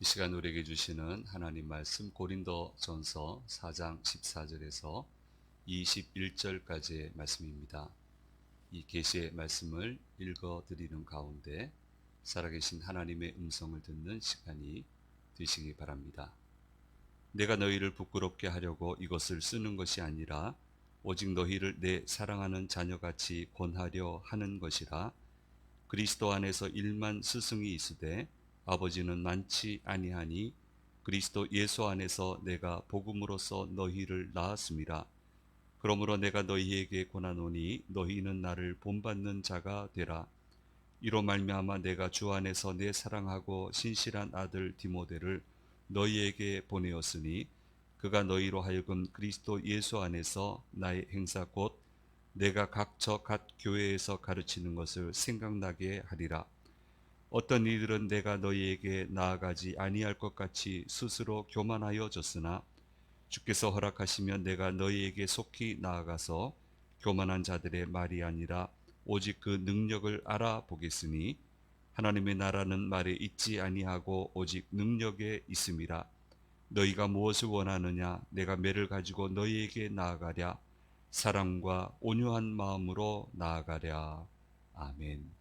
이 시간 우리에게 주시는 하나님 말씀 고린도전서 4장 14절에서 21절까지의 말씀입니다. 이 계시의 말씀을 읽어드리는 가운데 살아계신 하나님의 음성을 듣는 시간이 되시기 바랍니다. 내가 너희를 부끄럽게 하려고 이것을 쓰는 것이 아니라 오직 너희를 내 사랑하는 자녀같이 권하려 하는 것이라. 그리스도 안에서 일만 스승이 있으되 아버지는 많지 아니하니 그리스도 예수 안에서 내가 복음으로써 너희를 낳았음이라. 그러므로 내가 너희에게 권하노니 너희는 나를 본받는 자가 되라. 이로 말미암아 내가 주 안에서 내 사랑하고 신실한 아들 디모데를 너희에게 보내었으니 그가 너희로 하여금 그리스도 예수 안에서 나의 행사 곧 내가 각처 각 교회에서 가르치는 것을 생각나게 하리라. 어떤 이들은 내가 너희에게 나아가지 아니할 것 같이 스스로 교만하여 졌으나 주께서 허락하시면 내가 너희에게 속히 나아가서 교만한 자들의 말이 아니라 오직 그 능력을 알아보겠으니 하나님의 나라는 말에 있지 아니하고 오직 능력에 있음이라. 너희가 무엇을 원하느냐? 내가 매를 가지고 너희에게 나아가랴. 사랑과 온유한 마음으로 나아가랴. 아멘.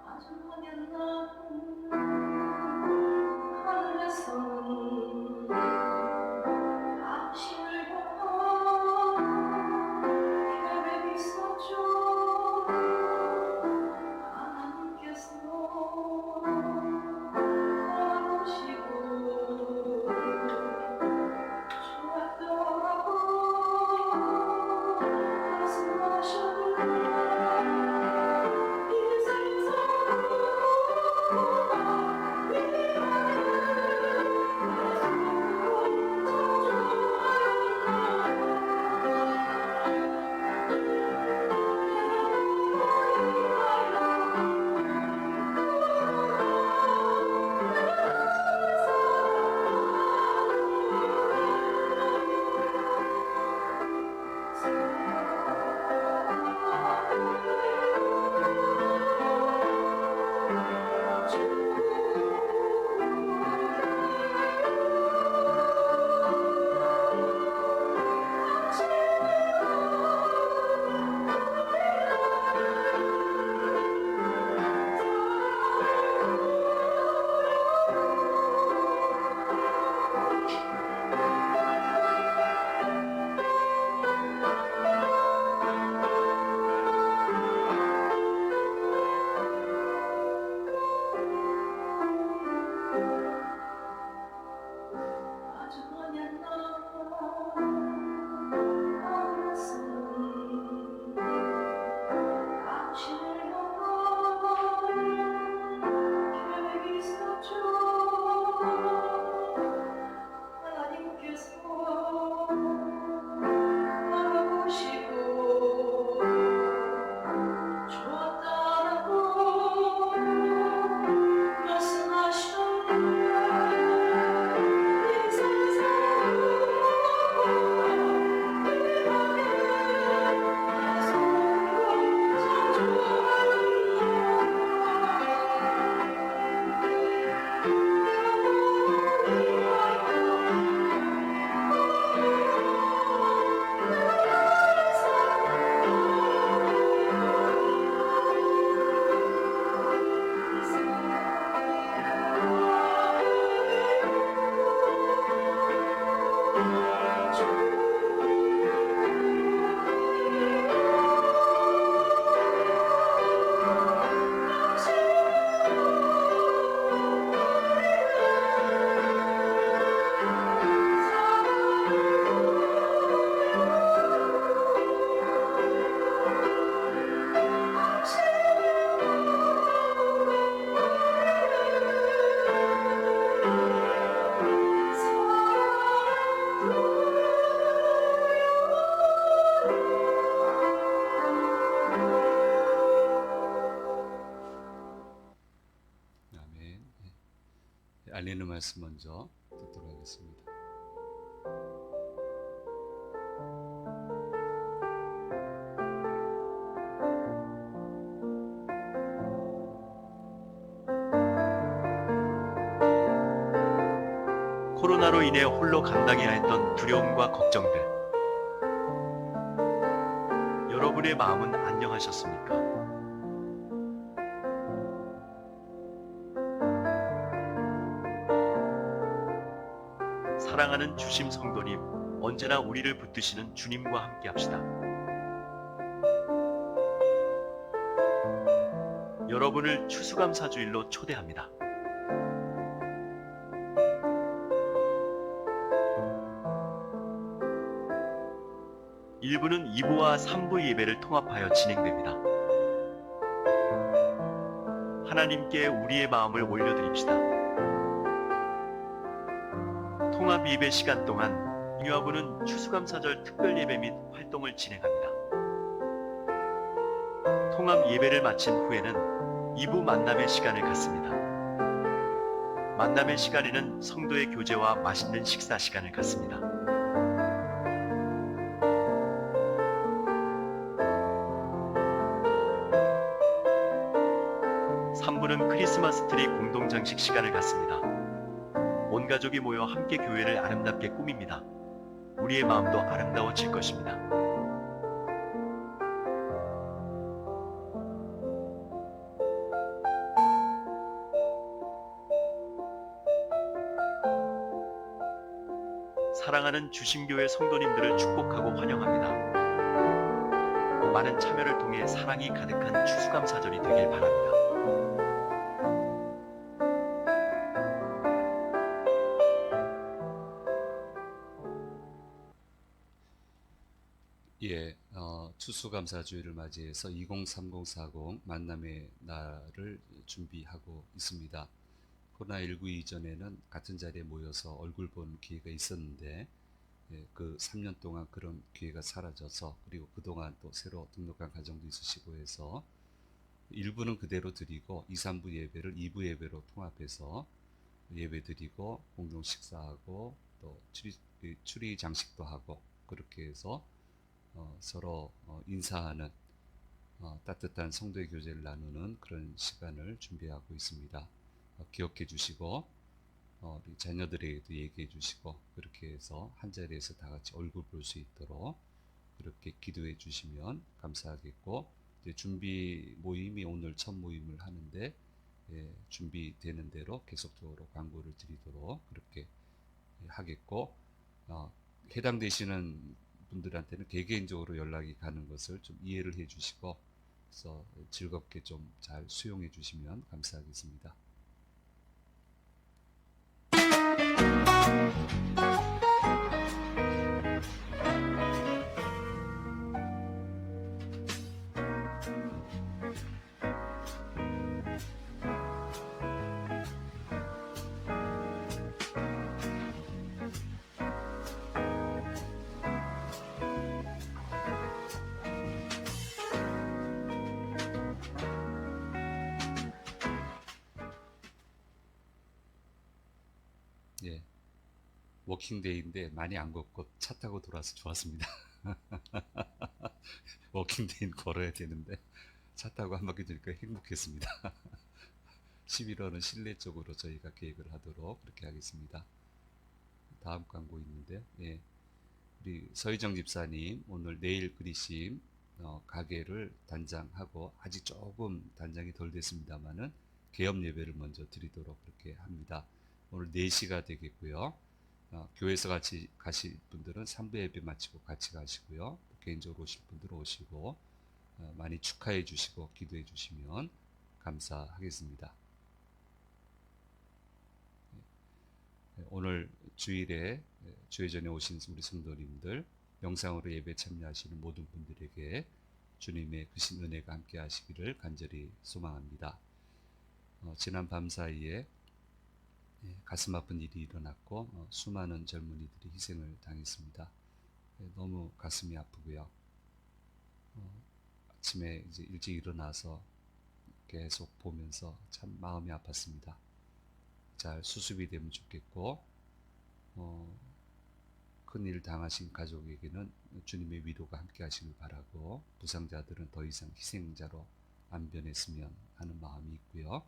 아주 막연한 하늘에서는 당신을 보고 은혜의 말씀 먼저 듣도록 하겠습니다. 코로나로 인해 홀로 감당해야 했던 두려움과 걱정들. 여러분의 마음은 안녕하셨습니까? 사랑하는 주심 성도님, 언제나 우리를 붙드시는 주님과 함께 합시다. 여러분을 추수감사주일로 초대합니다. 일부는 2부와 3부 예배를 통합하여 진행됩니다. 하나님께 우리의 마음을 올려드립시다. 통합 예배 시간 동안 잉여부는 추수감사절 특별 예배 및 활동을 진행합니다. 통합 예배를 마친 후에는 2부 만남의 시간을 갖습니다. 만남의 시간에는 성도의 교제와 맛있는 식사 시간을 갖습니다. 부는 크리스마스 트리 공동 장식 시간을 갖습니다. 온 가족이 모여 함께 교회를 아름답게 꾸밉니다. 우리의 마음도 아름다워질 것입니다. 사랑하는 주심교회 성도님들을 축복하고 환영합니다. 많은 참여를 통해 사랑이 가득한 추수감사절이 되길 바랍니다. 예, 추수감사주일을 맞이해서 203040 만남의 날을 준비하고 있습니다. 코로나19 이전에는 같은 자리에 모여서 얼굴 본 기회가 있었는데 그 3년 동안 그런 기회가 사라져서, 그리고 그동안 또 새로 등록한 가정도 있으시고 해서 일부는 그대로 드리고 2, 3부 예배를 2부 예배로 통합해서 예배 드리고 공동 식사하고 또 추리 장식도 하고, 그렇게 해서 서로 인사하는 따뜻한 성도의 교제를 나누는 그런 시간을 준비하고 있습니다. 기억해 주시고 우리 자녀들에게도 얘기해 주시고, 그렇게 해서 한 자리에서 다 같이 얼굴 볼 수 있도록 그렇게 기도해 주시면 감사하겠고, 이제 준비 모임이 오늘 첫 모임을 하는데 준비되는 대로 계속적으로 광고를 드리도록 그렇게 하겠고, 해당되시는 분들한테는 개개인적으로 연락이 가는 것을 좀 이해를 해 주시고, 그래서 즐겁게 좀 잘 수용해 주시면 감사하겠습니다. 예, 워킹데이인데 많이 안 걷고 차 타고 돌아서 좋았습니다. 워킹데이는 걸어야 되는데 차 타고 한 바퀴 도니까 행복했습니다. 11월은 실내 쪽으로 저희가 계획을 하도록 그렇게 하겠습니다. 다음 광고 있는데, 예, 우리 서희정 집사님 오늘 내일 그리심 가게를 단장하고, 아직 조금 단장이 덜 됐습니다만은 개업 예배를 먼저 드리도록 그렇게 합니다. 오늘 4시가 되겠고요. 교회에서 같이 가실 분들은 3부 예배 마치고 같이 가시고요. 개인적으로 오실 분들은 오시고 많이 축하해 주시고 기도해 주시면 감사하겠습니다. 오늘 주일에 주회전에 오신 우리 성도님들, 영상으로 예배 참여하시는 모든 분들에게 주님의 크신 은혜가 함께 하시기를 간절히 소망합니다. 지난 밤 사이에 가슴 아픈 일이 일어났고 수많은 젊은이들이 희생을 당했습니다. 너무 가슴이 아프고요. 아침에 이제 일찍 일어나서 계속 보면서 참 마음이 아팠습니다. 잘 수습이 되면 좋겠고, 큰일 당하신 가족에게는 주님의 위로가 함께 하시길 바라고, 부상자들은 더 이상 희생자로 안 변했으면 하는 마음이 있고요.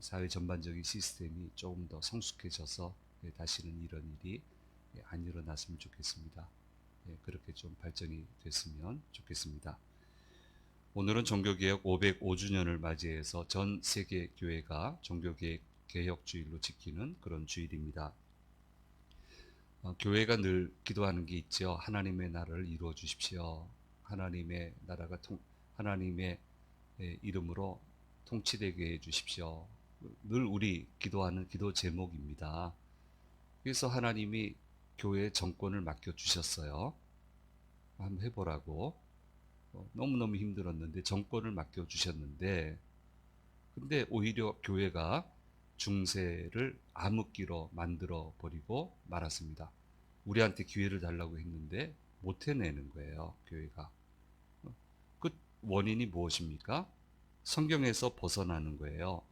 사회 전반적인 시스템이 조금 더 성숙해져서 다시는 이런 일이 안 일어났으면 좋겠습니다. 그렇게 좀 발전이 됐으면 좋겠습니다. 오늘은 종교개혁 505주년을 맞이해서 전 세계 교회가 종교개혁주일로 지키는 그런 주일입니다. 교회가 늘 기도하는 게 있죠. 하나님의 나라를 이루어 주십시오. 하나님의 나라가 하나님의 이름으로 통치되게 해 주십시오. 늘 우리 기도하는 기도 제목입니다. 그래서 하나님이 교회에 정권을 맡겨주셨어요. 한번 해보라고. 너무너무 힘들었는데 정권을 맡겨주셨는데, 근데 오히려 교회가 중세를 암흑기로 만들어 버리고 말았습니다. 우리한테 기회를 달라고 했는데 못 해내는 거예요, 교회가. 그 원인이 무엇입니까? 성경에서 벗어나는 거예요.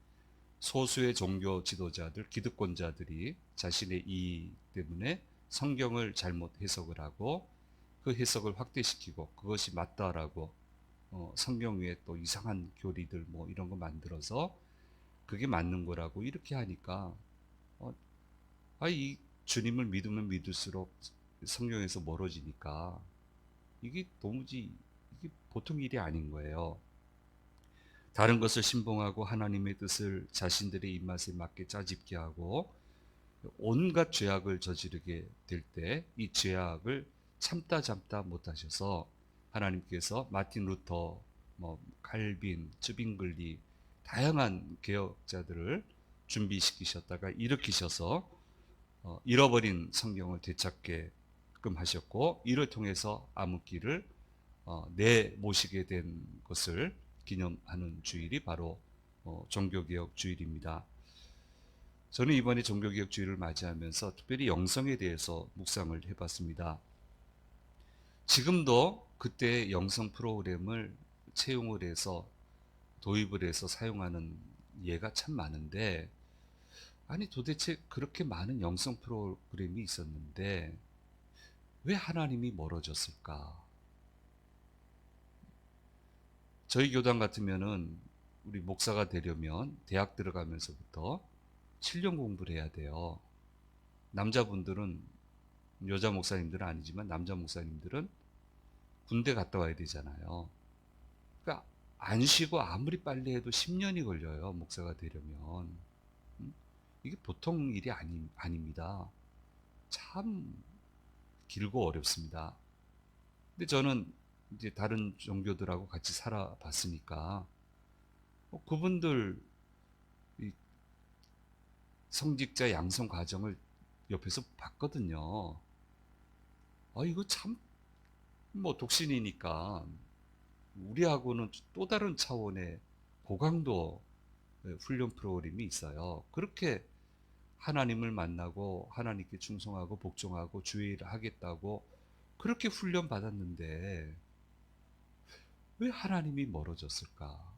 소수의 종교 지도자들, 기득권자들이 자신의 이익 때문에 성경을 잘못 해석을 하고 그 해석을 확대시키고 그것이 맞다라고 성경 위에 또 이상한 교리들 뭐 이런 거 만들어서 그게 맞는 거라고 이렇게 하니까 이 주님을 믿으면 믿을수록 성경에서 멀어지니까 이게 도무지 이게 보통 일이 아닌 거예요. 다른 것을 신봉하고 하나님의 뜻을 자신들의 입맛에 맞게 짜집게 하고 온갖 죄악을 저지르게 될 때 이 죄악을 참다 못하셔서 하나님께서 마틴 루터, 칼빈, 쯔빙글리 다양한 개혁자들을 준비시키셨다가 일으키셔서 잃어버린 성경을 되찾게끔 하셨고, 이를 통해서 암흑기를 내모시게 된 것을 기념하는 주일이 바로 종교개혁 주일입니다. 저는 이번에 종교개혁 주일을 맞이하면서 특별히 영성에 대해서 묵상을 해봤습니다. 지금도 그때 영성 프로그램을 채용을 해서 도입을 해서 사용하는 예가 참 많은데, 아니 도대체 그렇게 많은 영성 프로그램이 있었는데 왜 하나님이 멀어졌을까? 저희 교단 같으면은 우리 목사가 되려면 대학 들어가면서부터 7년 공부를 해야 돼요. 남자분들은, 여자 목사님들은 아니지만 남자 목사님들은 군대 갔다 와야 되잖아요. 그러니까 안 쉬고 아무리 빨리 해도 10년이 걸려요, 목사가 되려면. 이게 보통 일이 아닙니다. 참 길고 어렵습니다. 근데 저는 이제 다른 종교들하고 같이 살아봤으니까 그분들 성직자 양성 과정을 옆에서 봤거든요. 이거 참 독신이니까 우리하고는 또 다른 차원의 고강도 훈련 프로그램이 있어요. 그렇게 하나님을 만나고 하나님께 충성하고 복종하고 주의를 하겠다고 그렇게 훈련 받았는데 왜 하나님이 멀어졌을까?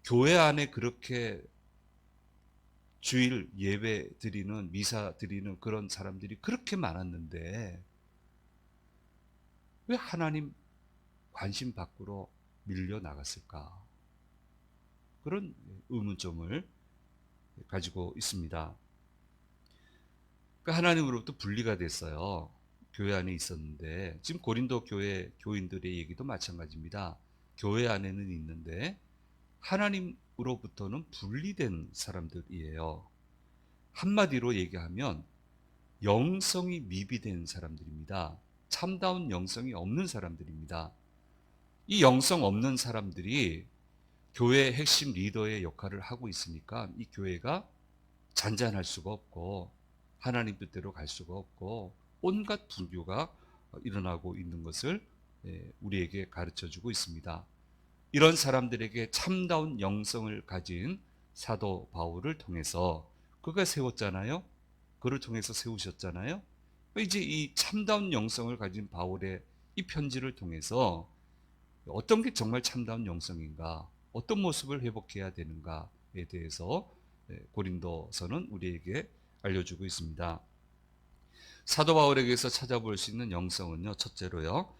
교회 안에 그렇게 주일 예배 드리는, 미사 드리는 그런 사람들이 그렇게 많았는데 왜 하나님 관심 밖으로 밀려 나갔을까? 그런 의문점을 가지고 있습니다. 그러니까 하나님으로부터 분리가 됐어요. 교회 안에 있었는데, 지금 고린도 교회 교인들의 얘기도 마찬가지입니다. 교회 안에는 있는데 하나님으로부터는 분리된 사람들이에요. 한마디로 얘기하면 영성이 미비된 사람들입니다. 참다운 영성이 없는 사람들입니다. 이 영성 없는 사람들이 교회의 핵심 리더의 역할을 하고 있으니까 이 교회가 잔잔할 수가 없고 하나님 뜻대로 갈 수가 없고 온갖 불교가 일어나고 있는 것을 우리에게 가르쳐주고 있습니다. 이런 사람들에게 참다운 영성을 가진 사도 바울을 통해서 그가 세웠잖아요. 그를 통해서 세우셨잖아요. 이제 이 참다운 영성을 가진 바울의 이 편지를 통해서 어떤 게 정말 참다운 영성인가, 어떤 모습을 회복해야 되는가에 대해서 고린도서는 우리에게 알려주고 있습니다. 사도 바울에게서 찾아볼 수 있는 영성은요, 첫째로요,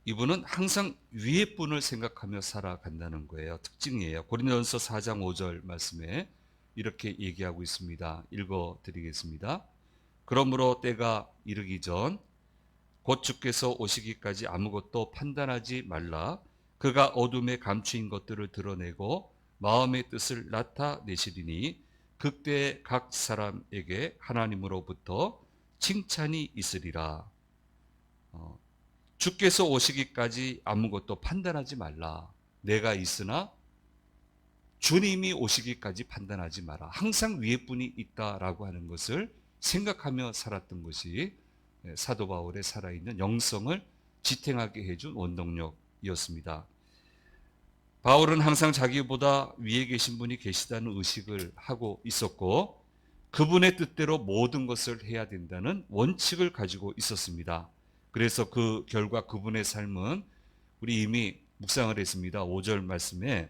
이분은 항상 위의 분을 생각하며 살아간다는 거예요. 특징이에요. 고린도전서 4장 5절 말씀에 이렇게 얘기하고 있습니다. 읽어드리겠습니다. 그러므로 때가 이르기 전 곧 주께서 오시기까지 아무것도 판단하지 말라. 그가 어둠에 감추인 것들을 드러내고 마음의 뜻을 나타내시리니 그때에 각 사람에게 하나님으로부터 칭찬이 있으리라. 주께서 오시기까지 아무것도 판단하지 말라. 내가 있으나 주님이 오시기까지 판단하지 마라. 항상 위에 분이 있다라고 하는 것을 생각하며 살았던 것이 사도 바울의 살아있는 영성을 지탱하게 해준 원동력이었습니다. 바울은 항상 자기보다 위에 계신 분이 계시다는 의식을 하고 있었고 그분의 뜻대로 모든 것을 해야 된다는 원칙을 가지고 있었습니다. 그래서 그 결과 그분의 삶은 우리 이미 묵상을 했습니다. 5절 말씀에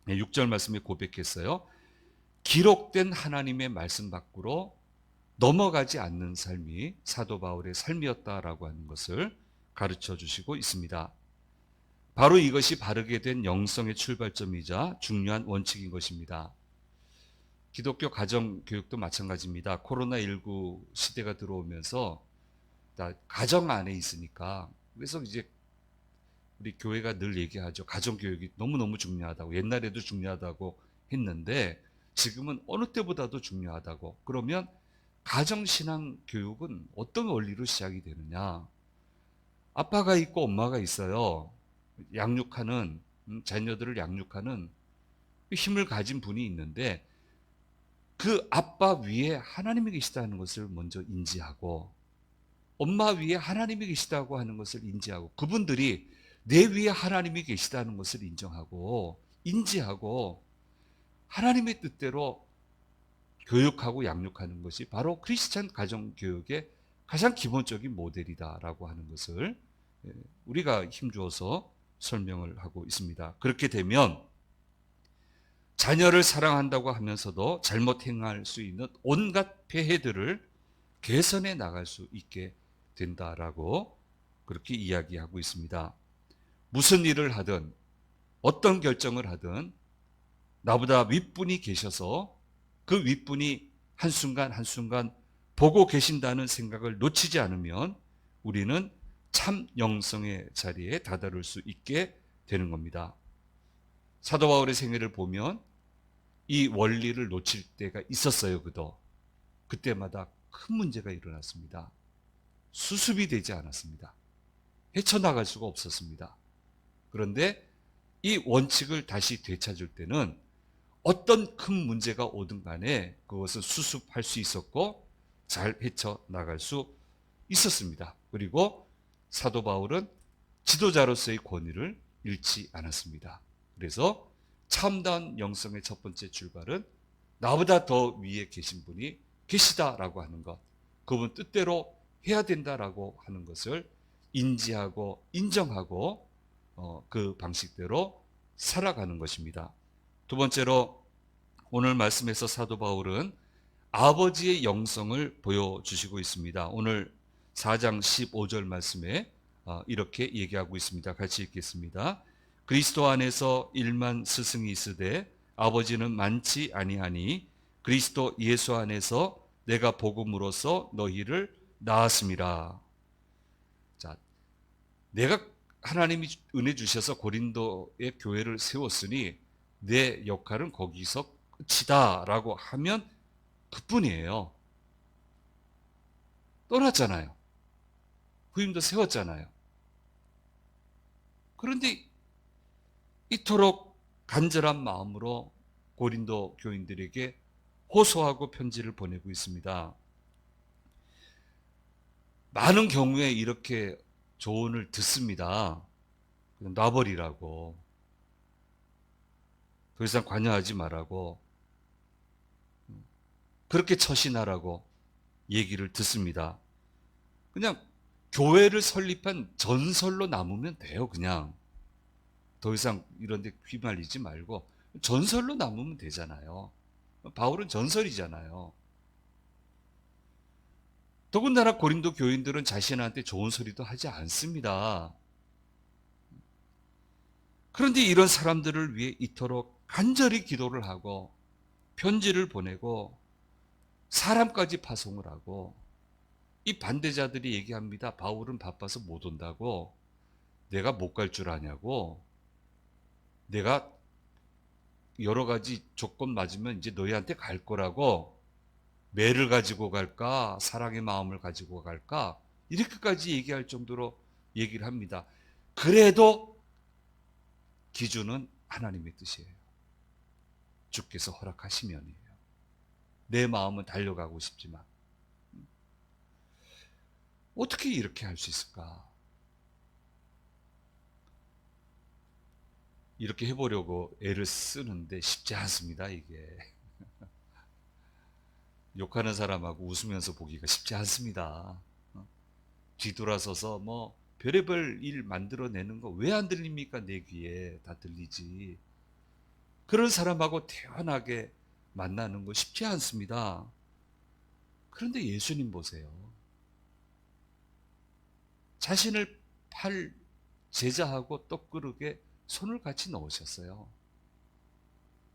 6절 말씀에 고백했어요. 기록된 하나님의 말씀 밖으로 넘어가지 않는 삶이 사도 바울의 삶이었다라고 하는 것을 가르쳐 주시고 있습니다. 바로 이것이 바르게 된 영성의 출발점이자 중요한 원칙인 것입니다. 기독교 가정교육도 마찬가지입니다. 코로나19 시대가 들어오면서 가정 안에 있으니까 그래서 이제 우리 교회가 늘 얘기하죠. 가정교육이 너무너무 중요하다고. 옛날에도 중요하다고 했는데 지금은 어느 때보다도 중요하다고. 그러면 가정신앙 교육은 어떤 원리로 시작이 되느냐. 아빠가 있고 엄마가 있어요. 양육하는, 자녀들을 양육하는 힘을 가진 분이 있는데 그 아빠 위에 하나님이 계시다는 것을 먼저 인지하고 엄마 위에 하나님이 계시다고 하는 것을 인지하고 그분들이 내 위에 하나님이 계시다는 것을 인정하고 인지하고 하나님의 뜻대로 교육하고 양육하는 것이 바로 크리스찬 가정교육의 가장 기본적인 모델이다라고 하는 것을 우리가 힘주어서 설명을 하고 있습니다. 그렇게 되면 자녀를 사랑한다고 하면서도 잘못 행할 수 있는 온갖 폐해들을 개선해 나갈 수 있게 된다라고 그렇게 이야기하고 있습니다. 무슨 일을 하든 어떤 결정을 하든 나보다 윗분이 계셔서 그 윗분이 한순간 한순간 보고 계신다는 생각을 놓치지 않으면 우리는 참 영성의 자리에 다다를 수 있게 되는 겁니다. 사도 바울의 생애를 보면 이 원리를 놓칠 때가 있었어요. 그때마다 큰 문제가 일어났습니다. 수습이 되지 않았습니다. 헤쳐나갈 수가 없었습니다. 그런데 이 원칙을 다시 되찾을 때는 어떤 큰 문제가 오든 간에 그것을 수습할 수 있었고 잘 헤쳐나갈 수 있었습니다. 그리고 사도 바울은 지도자로서의 권위를 잃지 않았습니다. 그래서 참다운 영성의 첫 번째 출발은 나보다 더 위에 계신 분이 계시다라고 하는 것, 그분 뜻대로 해야 된다라고 하는 것을 인지하고 인정하고 그 방식대로 살아가는 것입니다. 두 번째로 오늘 말씀에서 사도 바울은 아버지의 영성을 보여주시고 있습니다. 오늘 4장 15절 말씀에 이렇게 얘기하고 있습니다. 같이 읽겠습니다. 그리스도 안에서 일만 스승이 있으되 아버지는 많지 아니하니 그리스도 예수 안에서 내가 복음으로써 너희를 낳았음이라. 자, 내가 하나님이 은혜 주셔서 고린도의 교회를 세웠으니 내 역할은 거기서 끝이다라고 하면 그뿐이에요. 떠났잖아요. 부임도 세웠잖아요. 그런데 이토록 간절한 마음으로 고린도 교인들에게 호소하고 편지를 보내고 있습니다. 많은 경우에 이렇게 조언을 듣습니다. 놔버리라고. 더 이상 관여하지 말라고. 그렇게 처신하라고 얘기를 듣습니다. 그냥 교회를 설립한 전설로 남으면 돼요. 그냥 더 이상 이런 데 휘말리지 말고 전설로 남으면 되잖아요. 바울은 전설이잖아요. 더군다나 고린도 교인들은 자신한테 좋은 소리도 하지 않습니다. 그런데 이런 사람들을 위해 이토록 간절히 기도를 하고 편지를 보내고 사람까지 파송을 하고, 이 반대자들이 얘기합니다. 바울은 바빠서 못 온다고. 내가 못 갈 줄 아냐고. 내가 여러 가지 조건 맞으면 이제 너희한테 갈 거라고. 매를 가지고 갈까? 사랑의 마음을 가지고 갈까? 이렇게까지 얘기할 정도로 얘기를 합니다. 그래도 기준은 하나님의 뜻이에요. 주께서 허락하시면이에요. 내 마음은 달려가고 싶지만 어떻게 이렇게 할 수 있을까? 이렇게 해보려고 애를 쓰는데 쉽지 않습니다, 이게. 욕하는 사람하고 웃으면서 보기가 쉽지 않습니다. 뒤돌아서서 뭐 별의별 일 만들어내는 거 왜 안 들립니까? 내 귀에 다 들리지. 그런 사람하고 태연하게 만나는 거 쉽지 않습니다. 그런데 예수님 보세요. 자신을 팔 제자하고 떡그릇에 손을 같이 넣으셨어요.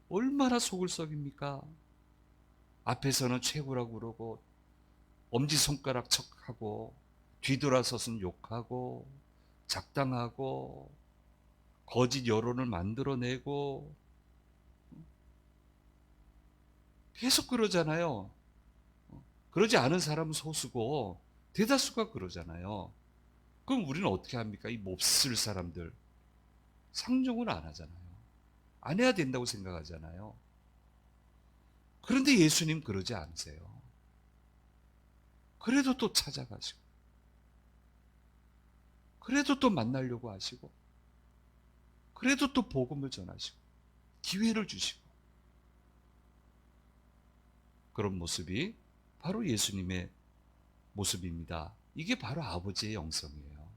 얼마나 속을 썩입니까? 앞에서는 최고라고 그러고 엄지손가락 척하고 뒤돌아서서는 욕하고 작당하고 거짓 여론을 만들어내고 계속 그러잖아요. 그러지 않은 사람은 소수고 대다수가 그러잖아요. 그럼 우리는 어떻게 합니까? 이 몹쓸 사람들 상종을 안 하잖아요. 안 해야 된다고 생각하잖아요. 그런데 예수님 그러지 않으세요. 그래도 또 찾아가시고, 그래도 또 만나려고 하시고, 그래도 또 복음을 전하시고, 기회를 주시고, 그런 모습이 바로 예수님의 모습입니다. 이게 바로 아버지의 영성이에요.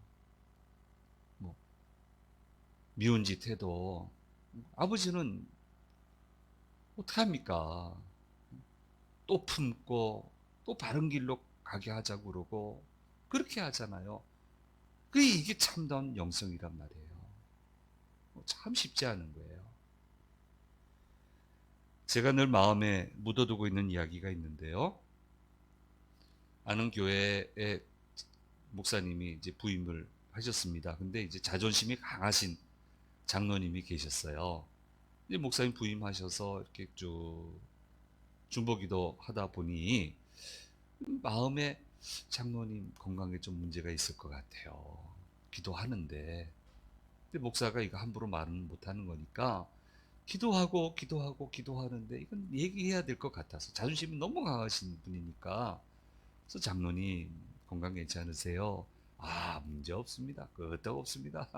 뭐 미운 짓 해도 아버지는 어떡합니까? 또 품고 또 바른 길로 가게 하자고 그러고 그렇게 하잖아요. 이게 참다운 영성이란 말이에요. 참 쉽지 않은 거예요. 제가 늘 마음에 묻어두고 있는 이야기가 있는데요. 아는 교회의 목사님이 이제 부임을 하셨습니다. 근데 이제 자존심이 강하신 장로님이 계셨어요. 이제 목사님 부임하셔서 이렇게 쭉 중보기도 하다 보니 마음에 장로님 건강에 좀 문제가 있을 것 같아요. 기도하는데. 근데 목사가 이거 함부로 말은 못하는 거니까 기도하는데 이건 얘기해야 될 것 같아서 자존심이 너무 강하신 분이니까 그래서 장로님 건강 괜찮으세요? 아 문제 없습니다. 끄떡 없습니다.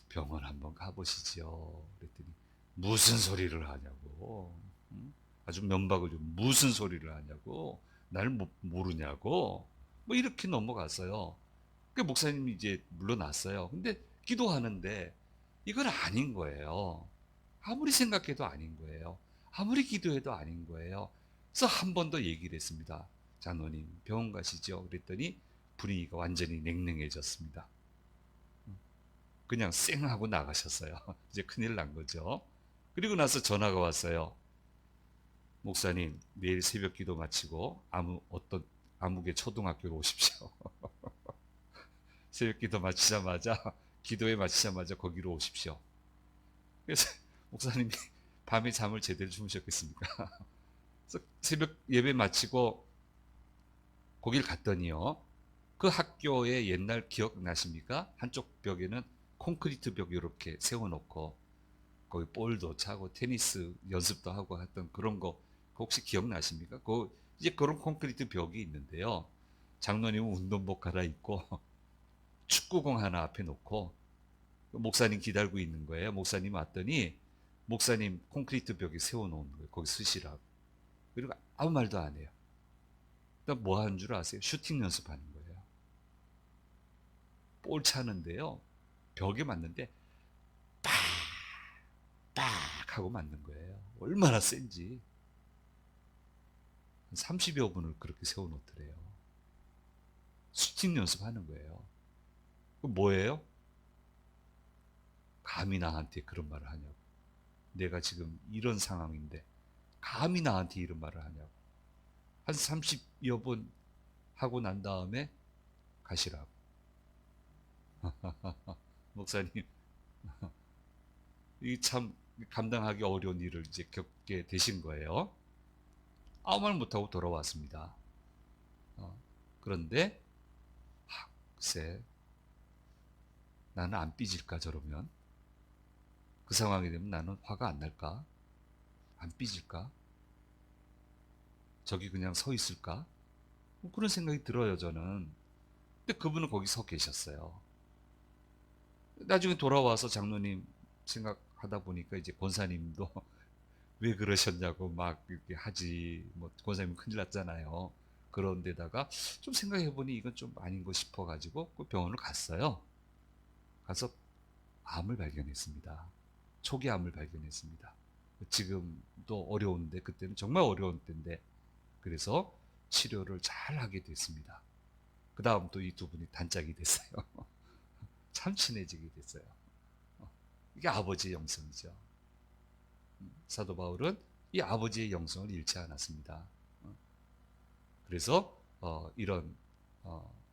병원 한번 가보시죠. 그랬더니 무슨 소리를 하냐고. 아주 면박을 좀 무슨 소리를 하냐고. 날 모르냐고. 뭐 이렇게 넘어갔어요. 그 목사님이 이제 물러났어요. 근데 기도하는데 이건 아닌 거예요. 아무리 생각해도 아닌 거예요. 아무리 기도해도 아닌 거예요. 그래서 한 번 더 얘기를 했습니다. 장로님 병원 가시죠. 그랬더니 분위기가 완전히 냉랭해졌습니다. 그냥 쌩 하고 나가셨어요. 이제 큰일 난 거죠. 그리고 나서 전화가 왔어요. 목사님 내일 새벽 기도 마치고 어떤 암흑의 초등학교로 오십시오. 새벽 기도 마치자마자 기도회 마치자마자 거기로 오십시오. 그래서 목사님이 밤에 잠을 제대로 주무셨겠습니까? 그래서 새벽 예배 마치고 거길 갔더니요. 그 학교의 옛날 기억나십니까? 한쪽 벽에는 콘크리트 벽 이렇게 세워놓고 거기 볼도 차고 테니스 연습도 하고 했던 그런 거 혹시 기억나십니까? 이제 그런 콘크리트 벽이 있는데요. 장로님은 운동복 갈아입고 축구공 하나 앞에 놓고 목사님 기다리고 있는 거예요. 목사님 왔더니 목사님 콘크리트 벽에 세워놓은 거예요. 거기 쓰시라고. 그리고 아무 말도 안 해요. 그러니까 뭐 하는 줄 아세요? 슈팅 연습하는 거예요. 볼 차는데요. 벽에 맞는데 빡 하고 맞는 거예요. 얼마나 센지. 30여 분을 그렇게 세워놓더래요. 수직 연습하는 거예요. 그 뭐예요? 감히 나한테 그런 말을 하냐고. 내가 지금 이런 상황인데 감히 나한테 이런 말을 하냐고. 한 30여 분 하고 난 다음에 가시라고. 목사님, 이 참 감당하기 어려운 일을 이제 겪게 되신 거예요. 아무 말 못하고 돌아왔습니다. 그런데 글쎄, 나는 안 삐질까 저러면? 그 상황이 되면 나는 화가 안 날까? 안 삐질까? 저기 그냥 서 있을까? 뭐 그런 생각이 들어요, 저는. 근데 그분은 거기 서 계셨어요. 나중에 돌아와서 장로님 생각하다 보니까 이제 권사님도 왜 그러셨냐고 막 이렇게 하지. 뭐 권사님 큰일 났잖아요. 그런데다가 좀 생각해보니 이건 좀 아닌 거 싶어가지고 그 병원을 갔어요. 가서 암을 발견했습니다. 초기 암을 발견했습니다. 지금도 어려운데 그때는 정말 어려운 때인데 그래서 치료를 잘 하게 됐습니다. 그 다음 또 이 두 분이 단짝이 됐어요. 참 친해지게 됐어요. 이게 아버지의 영성이죠. 사도 바울은 이 아버지의 영성을 잃지 않았습니다. 그래서 이런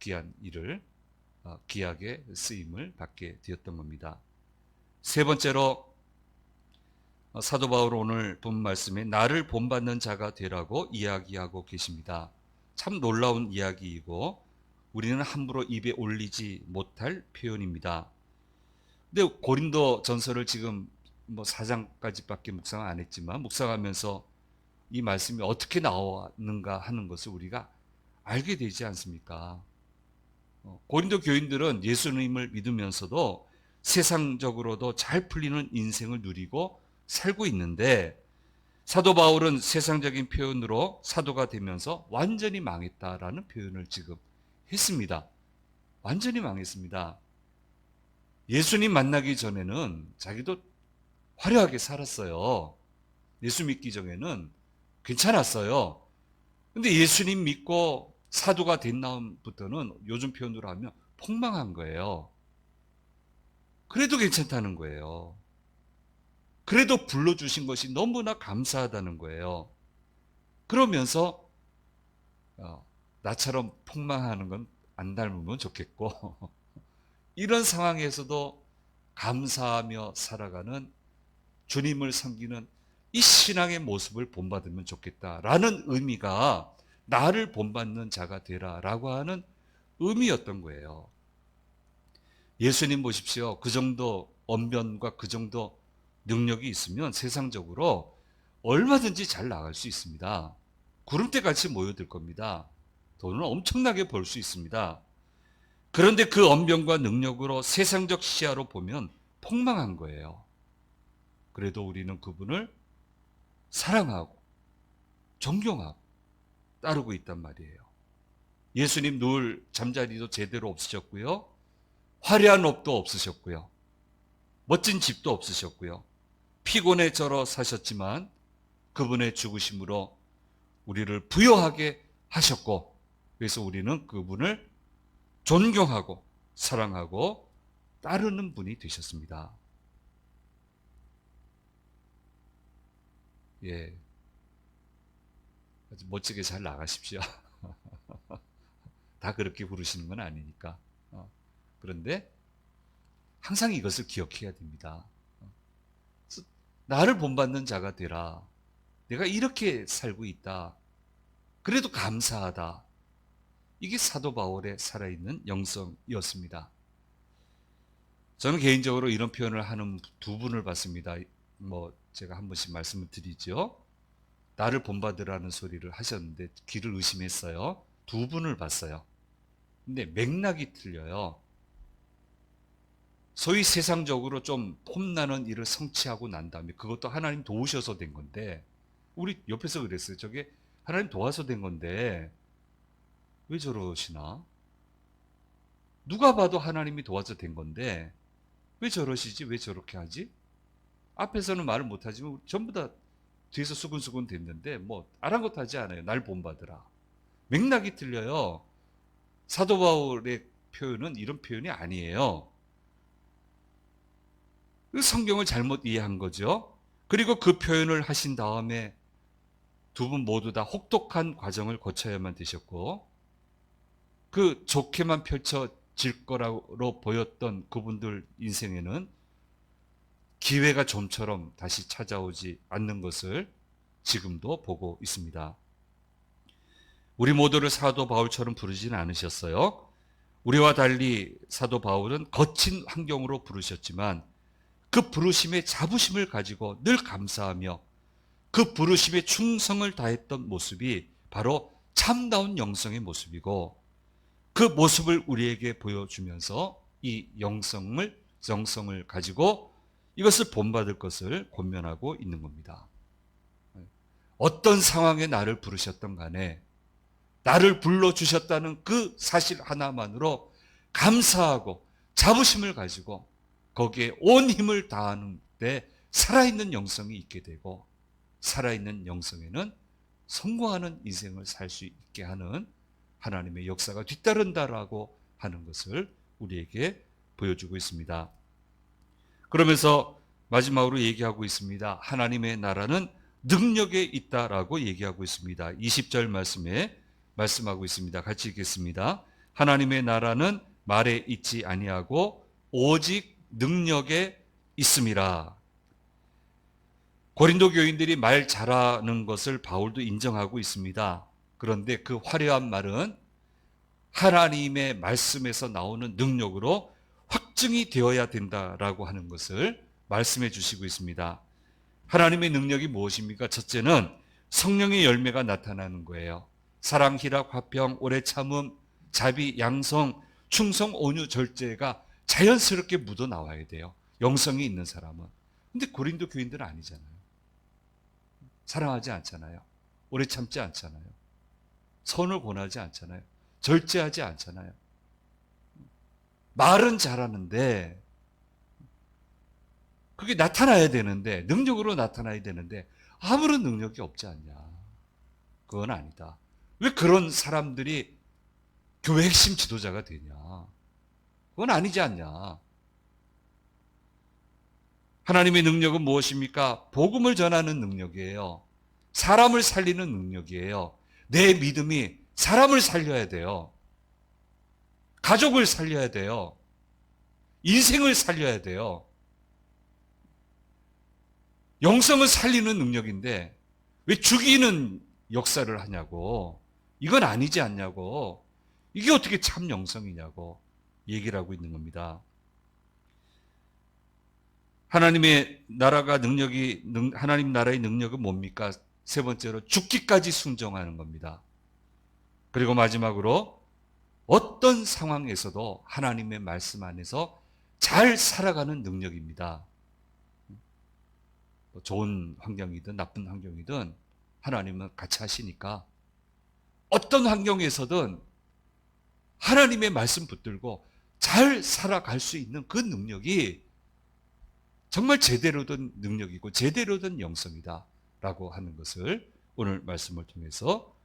귀한 일을 귀하게 쓰임을 받게 되었던 겁니다. 세 번째로 사도 바울은 오늘 본 말씀에 나를 본받는 자가 되라고 이야기하고 계십니다. 참 놀라운 이야기이고 우리는 함부로 입에 올리지 못할 표현입니다. 근데 고린도 전서를 지금 뭐 4장까지밖에 묵상을 안 했지만 묵상하면서 이 말씀이 어떻게 나왔는가 하는 것을 우리가 알게 되지 않습니까? 고린도 교인들은 예수님을 믿으면서도 세상적으로도 잘 풀리는 인생을 누리고 살고 있는데 사도 바울은 세상적인 표현으로 사도가 되면서 완전히 망했다라는 표현을 지금 했습니다. 완전히 망했습니다. 예수님 만나기 전에는 자기도 화려하게 살았어요. 예수 믿기 전에는 괜찮았어요. 근데 예수님 믿고 사도가 된 다음부터는 요즘 표현으로 하면 폭망한 거예요. 그래도 괜찮다는 거예요. 그래도 불러주신 것이 너무나 감사하다는 거예요. 그러면서 나처럼 폭망하는 건 안 닮으면 좋겠고 이런 상황에서도 감사하며 살아가는 주님을 섬기는 이 신앙의 모습을 본받으면 좋겠다라는 의미가 나를 본받는 자가 되라라고 하는 의미였던 거예요. 예수님 보십시오. 그 정도 언변과 그 정도 능력이 있으면 세상적으로 얼마든지 잘 나갈 수 있습니다. 구름대 같이 모여들 겁니다. 돈을 엄청나게 벌 수 있습니다. 그런데 그 언변과 능력으로 세상적 시야로 보면 폭망한 거예요. 그래도 우리는 그분을 사랑하고 존경하고 따르고 있단 말이에요. 예수님 누울 잠자리도 제대로 없으셨고요. 화려한 옷도 없으셨고요. 멋진 집도 없으셨고요. 피곤에 절어 사셨지만 그분의 죽으심으로 우리를 부요하게 하셨고 그래서 우리는 그분을 존경하고 사랑하고 따르는 분이 되셨습니다. 예, 아주 멋지게 잘 나가십시오. 다 그렇게 부르시는 건 아니니까. 그런데 항상 이것을 기억해야 됩니다. 나를 본받는 자가 되라. 내가 이렇게 살고 있다. 그래도 감사하다. 이게 사도 바울의 살아있는 영성이었습니다. 저는 개인적으로 이런 표현을 하는 두 분을 봤습니다. 뭐 제가 한 번씩 말씀을 드리죠. 나를 본받으라는 소리를 하셨는데 귀를 의심했어요. 두 분을 봤어요. 근데 맥락이 틀려요. 소위 세상적으로 좀 폼나는 일을 성취하고 난 다음에 그것도 하나님 도우셔서 된 건데 우리 옆에서 그랬어요. 저게 하나님 도와서 된 건데 왜 저러시나? 누가 봐도 하나님이 도와서 된 건데 왜 저러시지? 왜 저렇게 하지? 앞에서는 말을 못하지만 전부 다 뒤에서 수근수근 됐는데 뭐 아랑곳하지 않아요. 날 본받으라. 맥락이 틀려요. 사도 바울의 표현은 이런 표현이 아니에요. 성경을 잘못 이해한 거죠. 그리고 그 표현을 하신 다음에 두 분 모두 다 혹독한 과정을 거쳐야만 되셨고, 그 좋게만 펼쳐질 거라고 보였던 그분들 인생에는 기회가 좀처럼 다시 찾아오지 않는 것을 지금도 보고 있습니다. 우리 모두를 사도 바울처럼 부르지는 않으셨어요. 우리와 달리 사도 바울은 거친 환경으로 부르셨지만 그 부르심의 자부심을 가지고 늘 감사하며 그 부르심에 충성을 다했던 모습이 바로 참다운 영성의 모습이고, 그 모습을 우리에게 보여주면서 이 영성을 가지고 이것을 본받을 것을 권면하고 있는 겁니다. 어떤 상황에 나를 부르셨던 간에 나를 불러주셨다는 그 사실 하나만으로 감사하고 자부심을 가지고 거기에 온 힘을 다하는 데 살아있는 영성이 있게 되고, 살아있는 영성에는 성공하는 인생을 살 수 있게 하는 하나님의 역사가 뒤따른다라고 하는 것을 우리에게 보여주고 있습니다. 그러면서 마지막으로 얘기하고 있습니다. 하나님의 나라는 능력에 있다라고 얘기하고 있습니다. 20절 말씀에 말씀하고 있습니다. 같이 읽겠습니다. 하나님의 나라는 말에 있지 아니하고 오직 능력에 있음이라. 고린도 교인들이 말 잘하는 것을 바울도 인정하고 있습니다. 그런데 그 화려한 말은 하나님의 말씀에서 나오는 능력으로 확증이 되어야 된다라고 하는 것을 말씀해 주시고 있습니다. 하나님의 능력이 무엇입니까? 첫째는 성령의 열매가 나타나는 거예요. 사랑, 희락, 화평, 오래 참음, 자비, 양성, 충성, 온유, 절제가 자연스럽게 묻어 나와야 돼요. 영성이 있는 사람은. 근데 고린도 교인들은 아니잖아요. 사랑하지 않잖아요. 오래 참지 않잖아요. 선을 권하지 않잖아요. 절제하지 않잖아요. 말은 잘하는데 그게 나타나야 되는데, 능력으로 나타나야 되는데 아무런 능력이 없지 않냐. 그건 아니다. 왜 그런 사람들이 교회 핵심 지도자가 되냐. 그건 아니지 않냐. 하나님의 능력은 무엇입니까? 복음을 전하는 능력이에요. 사람을 살리는 능력이에요. 내 믿음이 사람을 살려야 돼요. 가족을 살려야 돼요. 인생을 살려야 돼요. 영성을 살리는 능력인데 왜 죽이는 역사를 하냐고. 이건 아니지 않냐고. 이게 어떻게 참 영성이냐고 얘기를 하고 있는 겁니다. 하나님의 나라가 하나님 나라의 능력은 뭡니까? 세 번째로 죽기까지 순종하는 겁니다. 그리고 마지막으로 어떤 상황에서도 하나님의 말씀 안에서 잘 살아가는 능력입니다. 좋은 환경이든 나쁜 환경이든 하나님은 같이 하시니까 어떤 환경에서든 하나님의 말씀 붙들고 잘 살아갈 수 있는 그 능력이 정말 제대로 된 능력이고 제대로 된 영성이다 라고 하는 것을 오늘 말씀을 통해서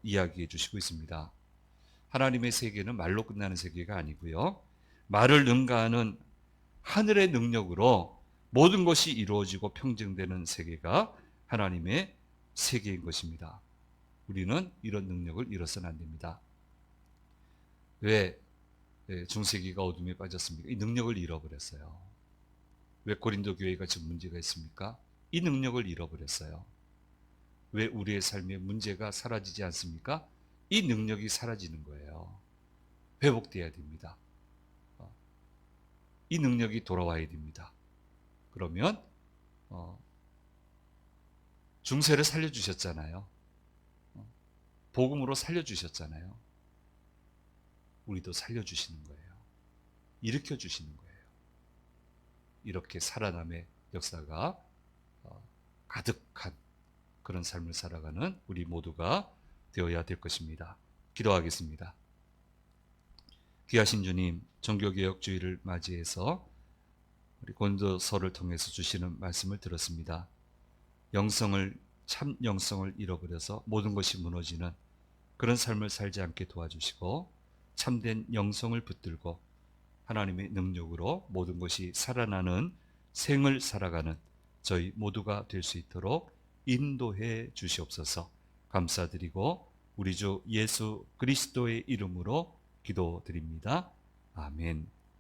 이야기해 주시고 있습니다. 하나님의 세계는 말로 끝나는 세계가 아니고요, 말을 능가하는 하늘의 능력으로 모든 것이 이루어지고 평정되는 세계가 하나님의 세계인 것입니다. 우리는 이런 능력을 잃어서는 안 됩니다. 왜 중세기가 어둠에 빠졌습니까? 이 능력을 잃어버렸어요. 왜 고린도 교회가 지금 문제가 있습니까? 이 능력을 잃어버렸어요. 왜 우리의 삶에 문제가 사라지지 않습니까? 이 능력이 사라지는 거예요. 회복돼야 됩니다. 이 능력이 돌아와야 됩니다. 그러면 중세를 살려주셨잖아요. 복음으로 살려주셨잖아요. 우리도 살려주시는 거예요. 일으켜주시는 거예요. 이렇게 살아남의 역사가 가득한 그런 삶을 살아가는 우리 모두가 되어야 될 것입니다. 기도하겠습니다. 귀하신 주님, 종교개혁주의를 맞이해서 우리 고린도서를 통해서 주시는 말씀을 들었습니다. 영성을 참 영성을 잃어버려서 모든 것이 무너지는 그런 삶을 살지 않게 도와주시고 참된 영성을 붙들고 하나님의 능력으로 모든 것이 살아나는 생을 살아가는 저희 모두가 될 수 있도록 인도해 주시옵소서. 감사드리고 우리 주 예수 그리스도의 이름으로 기도드립니다. 아멘.